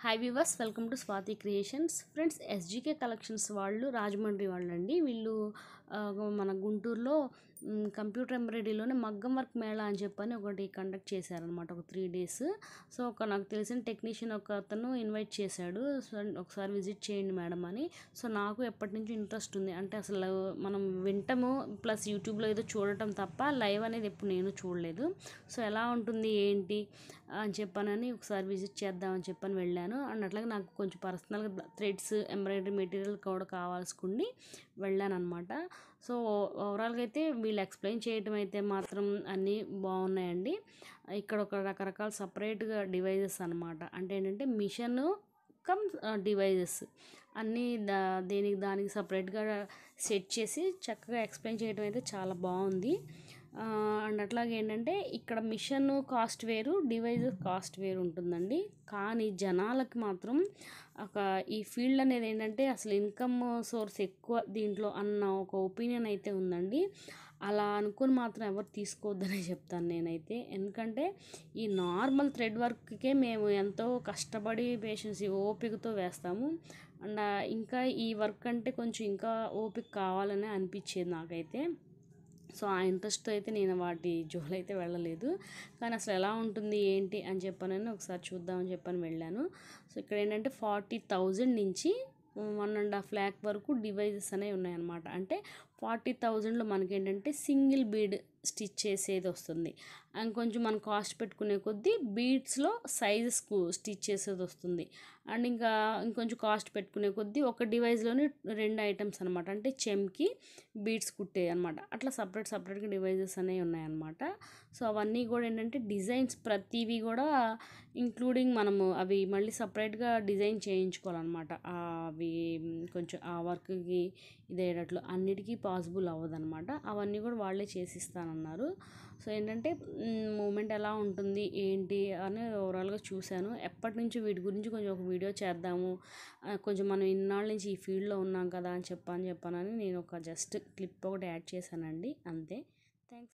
Hi viewers, welcome to Swathi creations. Friends, SGK collections వాళ్ళు రాజమండ్రి వాళ్ళండి. వీళ్ళు మన గుంటూరులో కంప్యూటర్ ఎంబ్రాయిడరీలోనే మగ్గం వర్క్ మేళా అని చెప్పని ఒకటి కండక్ట్ చేశారనమాట, ఒక 3 days. సో నాకు తెలిసిన టెక్నీషియన్ ఒక అతను ఇన్వైట్ చేశాడు. సో ఒకసారి విజిట్ చేయండి మేడం అని. సో నాకు ఎప్పటి నుంచి ఇంట్రెస్ట్ ఉంది, అంటే అసలు మనం వింటాము ప్లస్ యూట్యూబ్లో ఏదో చూడటం తప్ప లైవ్ అనేది ఎప్పుడు నేను చూడలేదు. సో ఎలా ఉంటుంది ఏంటి అని చెప్పానని ఒకసారి విజిట్ చేద్దామని చెప్పని వెళ్ళాను. అండ్ అట్లాగే నాకు కొంచెం పర్సనల్గా థ్రెడ్స్ ఎంబ్రాయిడరీ మెటీరియల్ కూడా కావాల్సుకుని వెళ్ళాను అనమాట. సో ఓవరాల్గా అయితే వీళ్ళు ఎక్స్ప్లెయిన్ చేయటం అయితే మాత్రం అన్నీ బాగున్నాయండి. ఇక్కడ ఒక రకరకాల సపరేట్గా డివైజెస్ అనమాట, అంటే ఏంటంటే మిషన్ కమ్ డివైజెస్ అన్నీ దానికి సపరేట్గా సెట్ చేసి చక్కగా ఎక్స్ప్లెయిన్ చేయడం అయితే చాలా బాగుంది. అండ్ అట్లాగే ఏంటంటే ఇక్కడ మిషన్ కాస్ట్ వేరు, డివైజెస్ కాస్ట్ వేరు ఉంటుందండి. కానీ జనాలకి మాత్రం ఈ ఫీల్డ్ అనేది ఏంటంటే అసలు ఇన్కమ్ సోర్స్ ఎక్కువ దీంట్లో అన్న ఒక ఒపీనియన్ అయితే ఉందండి. అలా అనుకుని మాత్రం ఎవరు తీసుకోవద్దనే చెప్తాను నేనైతే. ఎందుకంటే ఈ నార్మల్ థ్రెడ్ వర్క్కే మేము ఎంతో కష్టపడి పేషెన్స్ ఓపికతో వేస్తాము. అండ్ ఇంకా ఈ వర్క్ అంటే కొంచెం ఇంకా ఓపిక కావాలని అనిపించేది నాకైతే. సో ఆ ఇంట్రెస్ట్తో అయితే నేను వాటి జోలైతే వెళ్ళలేదు. కానీ అసలు ఎలా ఉంటుంది ఏంటి అని చెప్పానని ఒకసారి చూద్దామని చెప్పని వెళ్ళాను. సో ఇక్కడ ఏంటంటే 40,000 నుంచి 1.5 lakh వరకు డివైజెస్ అనేవి ఉన్నాయన్నమాట. అంటే 40,000లో మనకేంటంటే సింగిల్ బీడ్ స్టిచ్ చేసేది వస్తుంది. అండ్ కొంచెం మనం కాస్ట్ పెట్టుకునే కొద్దీ బీడ్స్లో సైజెస్కు స్టిచ్ చేసేది వస్తుంది. అండ్ ఇంకొంచెం కాస్ట్ పెట్టుకునే కొద్దీ ఒక డివైజ్లోనే 2 ఐటమ్స్ అనమాట, అంటే చెమ్కి బీడ్స్ కుట్టే అనమాట. అట్లా సపరేట్గా డివైజెస్ అనేవి ఉన్నాయన్నమాట. సో అవన్నీ కూడా ఏంటంటే డిజైన్స్ ప్రతివి కూడా ఇంక్లూడింగ్ మనము అవి మళ్ళీ సపరేట్గా డిజైన్ చేయించుకోవాలన్నమాట. అవి కొంచెం ఆ వర్క్కి ఇదేటట్లు అన్నిటికీ పాసిబుల్ అవ్వదన్నమాట. అవన్నీ కూడా వాళ్ళే చేసిస్తానన్నారు. సో ఏంటంటే మూమెంట్ ఎలా ఉంటుంది ఏంటి అని ఓవరాల్గా చూశాను. ఎప్పటి నుంచో వీటి గురించి కొంచెం ఒక వీడియో చేద్దాము, కొంచెం మనం ఇన్నాళ్ళ నుంచి ఈ ఫీల్డ్లో ఉన్నాం కదా అని చెప్పానని నేను ఒక జస్ట్ క్లిప్ ఒకటి యాడ్ చేశానండి, అంతే. థ్యాంక్స్.